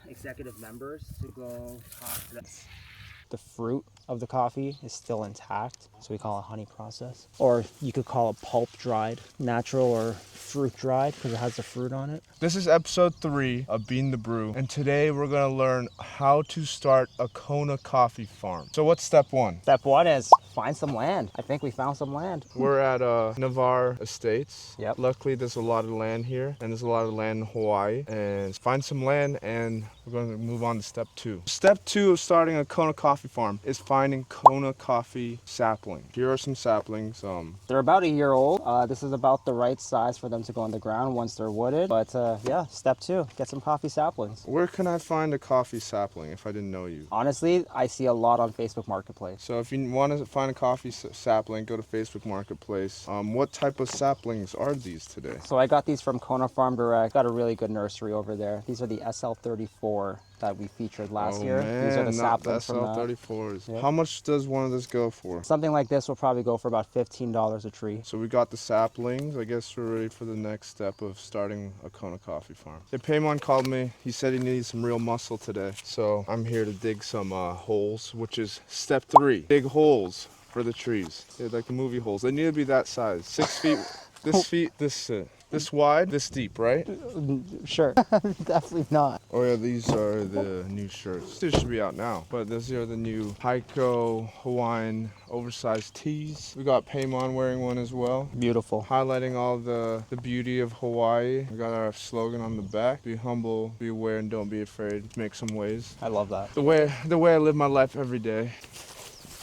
executive members to go talk to them. The fruit of the coffee is still intact, so we call it honey process. Or you could call it pulp dried, natural or fruit dried because it has the fruit on it. This is episode 3 of Bean the Brew, and today we're going to learn how to start a Kona coffee farm. So what's step 1? Step 1 is find some land. I think we found some land. We're at Navarre Estates. Yep. Luckily, there's a lot of land here, and there's a lot of land in Hawaii. And find some land, and we're going to move on to step 2. Step 2 of starting a Kona coffee farm is finding Kona coffee saplings. Here are some saplings. They're about a year old. This is about the right size for them to go in the ground once they're wooded. But yeah, step 2, get some coffee saplings. Where can I find a coffee sapling if I didn't know you? Honestly, I see a lot on Facebook Marketplace. So if you want to find a coffee sapling, go to Facebook Marketplace. What type of saplings are these today? So I got these from Kona Farm Direct. Got a really good nursery over there. These are the SL34 that we featured last year. Man, These are the not saplings the from SL34s. Yep. How much does one of this go for? Something like this will probably go for about $15 a tree. So we got the saplings. I guess we're ready for the next step of starting a Kona coffee farm. The Paymon called me. He said he needs some real muscle today. So I'm here to dig some holes, which is step 3. Dig holes for the trees. They're like the movie holes. They need to be that size. 6 feet, this wide, this deep, right? Sure. Definitely not. Oh yeah, these are the new shirts. These should be out now. But these are the new HiCO Hawaiian oversized tees. We got Paymon wearing one as well. Beautiful. Highlighting all the beauty of Hawaii. We got our slogan on the back. Be humble, be aware, and don't be afraid. Make some waves. I love that. The way I live my life every day.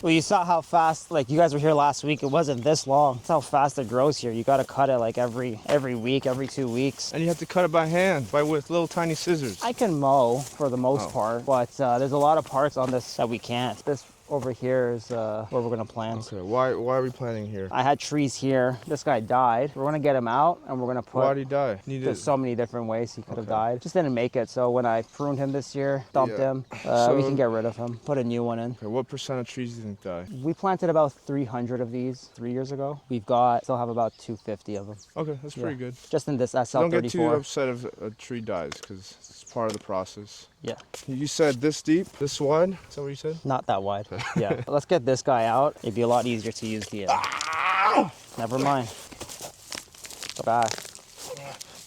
Well, you saw how fast, like you guys were here last week, it wasn't this long. That's how fast it grows here. You got to cut it like every week, every 2 weeks. And you have to cut it by hand, with little tiny scissors. I can mow for the most part, but there's a lot of parts on this that we can't. This over here is where we're gonna plant. Okay, why are we planting here? I had trees here. This guy died. We're gonna get him out and we're gonna put. Why'd he die? There's so many different ways he could have died. Just didn't make it. So when I pruned him this year, dumped him, we can get rid of him. Put a new one in. Okay, what % of trees do you think die? We planted about 300 of these 3 years ago. Still have about 250 of them. Okay, that's pretty good. Just in this SL34. Don't get too upset if a tree dies because it's part of the process. Yeah. You said this deep, this wide? Is that what you said? Not that wide. Yeah. Let's get this guy out. It'd be a lot easier to use the. Never mind. Go back.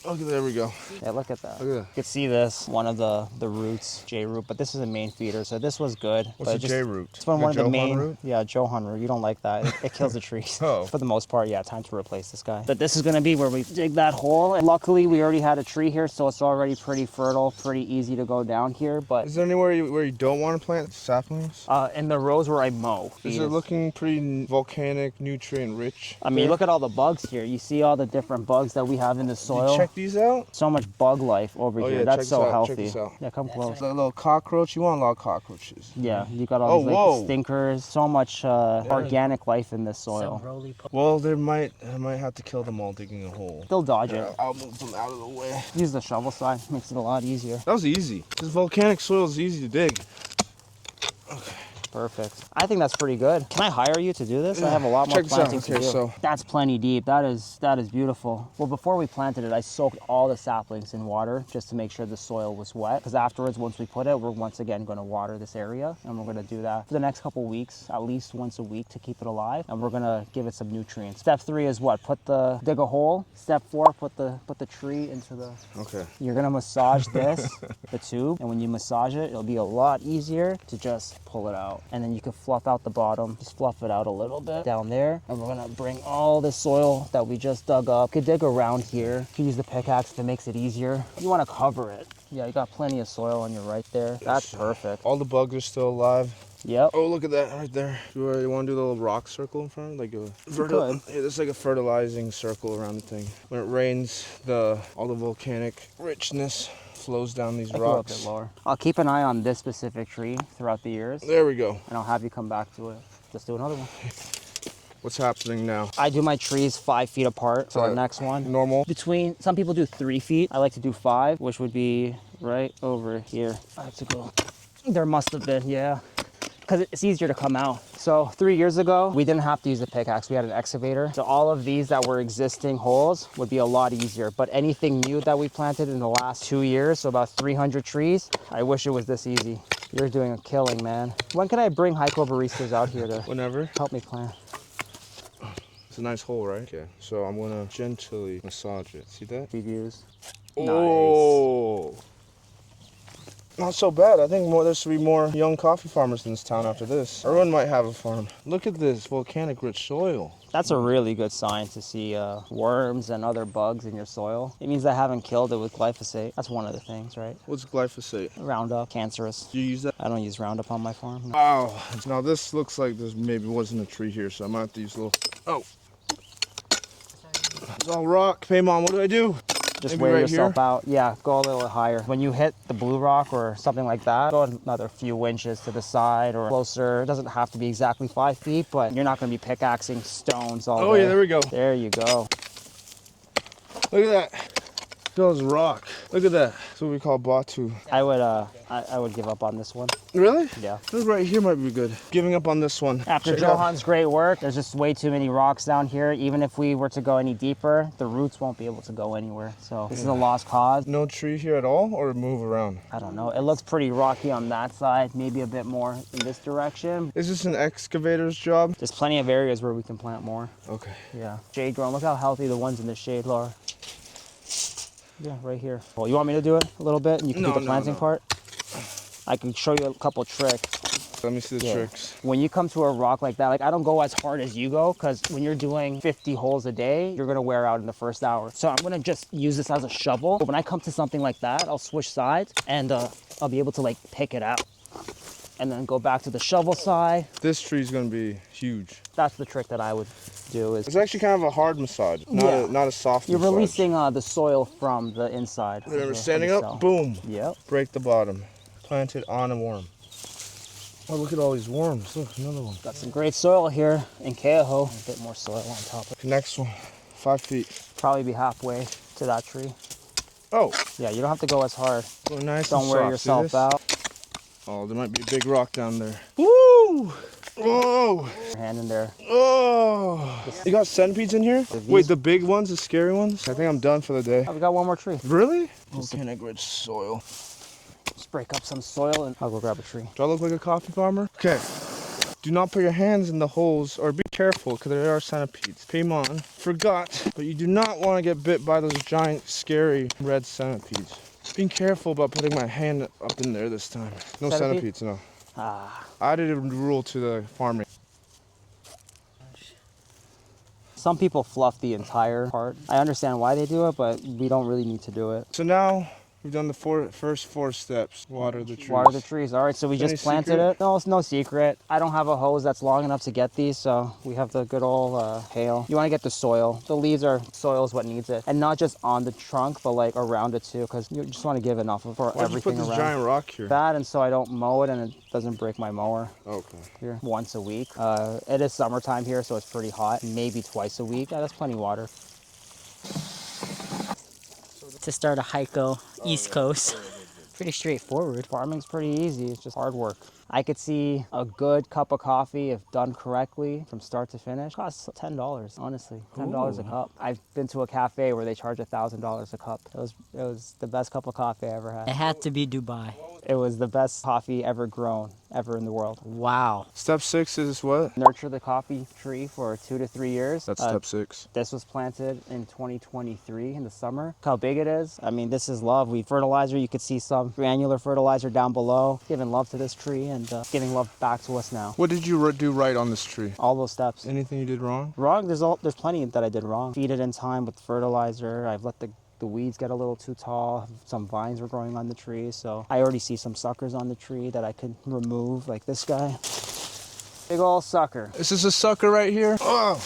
Okay, there we go. Yeah, look at that. Look at that. You can see this, one of the roots, J root, but this is a main feeder, so this was good. What's a J root? It's one of the main root? Yeah, Johan root. You don't like that. It kills the trees. Oh. For the most part, yeah, time to replace this guy. But this is gonna be where we dig that hole. And luckily we already had a tree here, so it's already pretty fertile, pretty easy to go down here. But is there anywhere where you don't want to plant saplings? in the rows where I mow. Is it looking pretty volcanic, nutrient rich? I mean, look at all the bugs here. You see all the different bugs that we have in the soil. Did you check these out? So much bug life over here. Yeah, That's so check healthy. this out. Yeah, come close. A little cockroach. You want a lot of cockroaches. Yeah, you got all these like, stinkers. So much organic life in this soil. Well, I might have to kill them all digging a hole. They'll dodge it. I'll move them out of the way. Use the shovel side. Makes it a lot easier. That was easy. This volcanic soil is easy to dig. Okay. Perfect. I think that's pretty good. Can I hire you to do this? I have a lot more planting to do. So that's plenty deep. That is beautiful. Well, before we planted it, I soaked all the saplings in water just to make sure the soil was wet. Because afterwards, once we put it, we're once again going to water this area, and we're going to do that for the next couple weeks, at least once a week to keep it alive. And we're going to give it some nutrients. Step 3 is what? Dig a hole. Step 4, put the tree into the. Okay. You're going to massage this, the tube, and when you massage it, it'll be a lot easier to just pull it out. And then you can fluff out the bottom, just fluff it out a little bit down there. And we're gonna bring all the soil that we just dug up. You could dig around here. You can use the pickaxe if it makes it easier. You wanna cover it. Yeah, you got plenty of soil on your right there. That's perfect. All the bugs are still alive. Yep. Oh, look at that right there. You want to do the little rock circle in front? Like a it's like a fertilizing circle around the thing. When it rains, all the volcanic richness flows down these rocks. A bit lower. I'll keep an eye on this specific tree throughout the years. There we go. And I'll have you come back to it. Let's do another one. What's happening now? I do my trees 5 feet apart. So our next one. Normal? Some people do 3 feet. I like to do 5, which would be right over here. I have to go. There must have been, yeah. because it's easier to come out. So 3 years ago, we didn't have to use a pickaxe. We had an excavator. So all of these that were existing holes would be a lot easier. But anything new that we planted in the last 2 years, so about 300 trees, I wish it was this easy. You're doing a killing, man. When can I bring HiCO baristas out here to Whenever. help me plant? It's a nice hole, right? Okay. So I'm gonna gently massage it. See that? Reviews. Oh. Nice. Not so bad. I think there should be more young coffee farmers in this town after this. Everyone might have a farm. Look at this volcanic rich soil. That's a really good sign to see worms and other bugs in your soil. It means I haven't killed it with glyphosate. That's one of the things, right? What's glyphosate? Roundup, cancerous. Do you use that? I don't use Roundup on my farm. No. Wow. Now this looks like there maybe wasn't a tree here, so I might have to use a little. Oh. It's all rock. Hey mom, what do I do? Just Maybe wear right yourself here? out. Yeah, go a little higher. When you hit the blue rock or something like that, go another few inches to the side or closer. It doesn't have to be exactly 5 feet, but you're not going to be pickaxing stones all Oh day. yeah, there we go. There you go. Look at that. Feels rock. Look at that. That's what we call batu. I would give up on this one. Really? Yeah. This right here might be good. Giving up on this one. After Check it out. Johan's great work, there's just way too many rocks down here. Even if we were to go any deeper, the roots won't be able to go anywhere. So this is a lost cause. No tree here at all, or move around? I don't know. It looks pretty rocky on that side, maybe a bit more in this direction. Is this an excavator's job? There's plenty of areas where we can plant more. Okay. Yeah. Shade grown. Look how healthy the ones in the shade, Laura. Yeah, right here. Well, you want me to do it a little bit and you can do the planting part? I can show you a couple tricks. Let me see the tricks. When you come to a rock like that, like I don't go as hard as you go because when you're doing 50 holes a day, you're gonna wear out in the first hour. So I'm gonna just use this as a shovel. But when I come to something like that, I'll switch sides and I'll be able to like pick it out. And then go back to the shovel side. This tree's gonna be huge. That's the trick that I would do. It's actually kind of a hard massage, not a soft You're massage. releasing the soil from the inside. Remember, standing up, boom. Yep. Break the bottom. Plant it on a worm. Oh, look at all these worms. Look, another one. Got some great soil here in Keoho. A bit more soil on top of it. Next one, 5 feet. Probably be halfway to that tree. Oh. Yeah, you don't have to go as hard. Go nice Don't and wear soft. yourself out. Oh, there might be a big rock down there. Woo! Whoa! Your hand in there. Oh! You got centipedes in here? Wait, the big ones, the scary ones? I think I'm done for the day. Oh, we got one more tree. Really? Volcanic rich soil. Just break up some soil and I'll go grab a tree. Do I look like a coffee farmer? Okay. Do not put your hands in the holes, or be careful because there are centipedes. Paimon forgot, but you do not want to get bit by those giant, scary red centipedes. Being careful about putting my hand up in there this time. No centipedes, no. Ah. I added a rule to the farming. Some people fluff the entire part. I understand why they do it, but we don't really need to do it. So now we've done the first 4 steps. Water the trees. Water the trees. All right, so we just planted it. No, it's no secret. I don't have a hose that's long enough to get these, so we have the good old pail. You want to get the soil. The leaves are soil is what needs it, and not just on the trunk, but like around it too, because you just want to give enough for Why'd everything you put this around. giant rock here? That, and so I don't mow it and it doesn't break my mower. Okay. Here once a week. It is summertime here, so it's pretty hot. Maybe twice a week. Yeah, that's plenty of water. To start a HiCO East Coast. Pretty straightforward. Farming's pretty easy. It's just hard work. I could see a good cup of coffee, if done correctly, from start to finish, costs $10, honestly. $10 a cup. I've been to a cafe where they charge $1,000 a cup. It was the best cup of coffee I ever It had. had to be Dubai. It was the best coffee ever grown, ever in the world. Wow. Step 6 is what? Nurture the coffee tree for 2 to 3 years. That's step 6. This was planted in 2023 in the summer. Look how big it is. I mean, this is love. We fertilizer. You could see some granular fertilizer down below. Giving love to this tree and giving love back to us now. What did you do right on this tree? All those steps. Anything you did wrong? Wrong? There's plenty that I did wrong. Feed it in time with fertilizer. I've let the weeds get a little too tall. Some vines were growing on the tree, so I already see some suckers on the tree that I could remove, like this guy. Big ol' sucker. Is this a sucker right here? Oh!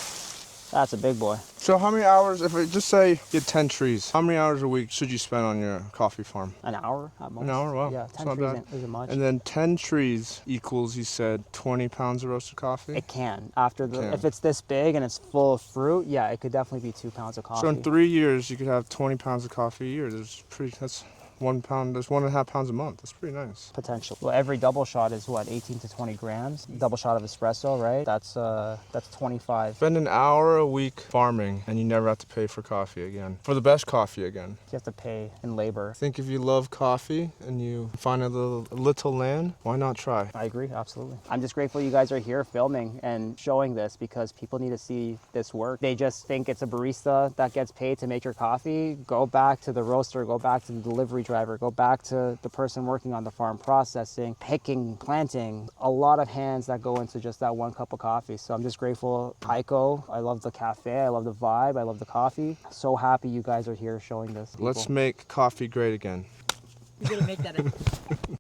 That's a big boy. So how many hours, if I just say you had 10 trees, how many hours a week should you spend on your coffee farm? An hour at most. An hour? Wow. Yeah, It's 10 not trees bad. isn't much. And then 10 trees equals, you said, 20 pounds of roasted coffee? It can. After the, Can. if it's this big and it's full of fruit, yeah, it could definitely be 2 pounds of coffee. So in 3 years, you could have 20 pounds of coffee a year. That's 1 pound, that's 1.5 pounds a month. That's pretty nice. Potential. Well, every double shot is what, 18 to 20 grams. Double shot of espresso, right? That's 25. Spend an hour a week farming and you never have to pay for coffee again. For the best coffee again. You have to pay in labor. I think if you love coffee and you find a little land, why not try? I agree, absolutely. I'm just grateful you guys are here filming and showing this because people need to see this work. They just think it's a barista that gets paid to make your coffee. Go back to the roaster, go back to the delivery driver, go back to the person working on the farm processing, picking, planting. A lot of hands that go into just that one cup of coffee. So I'm just grateful. HiCO, I love the cafe, I love the vibe, I love the coffee. So happy you guys are here showing this. Let's make coffee great again. You're gonna make that.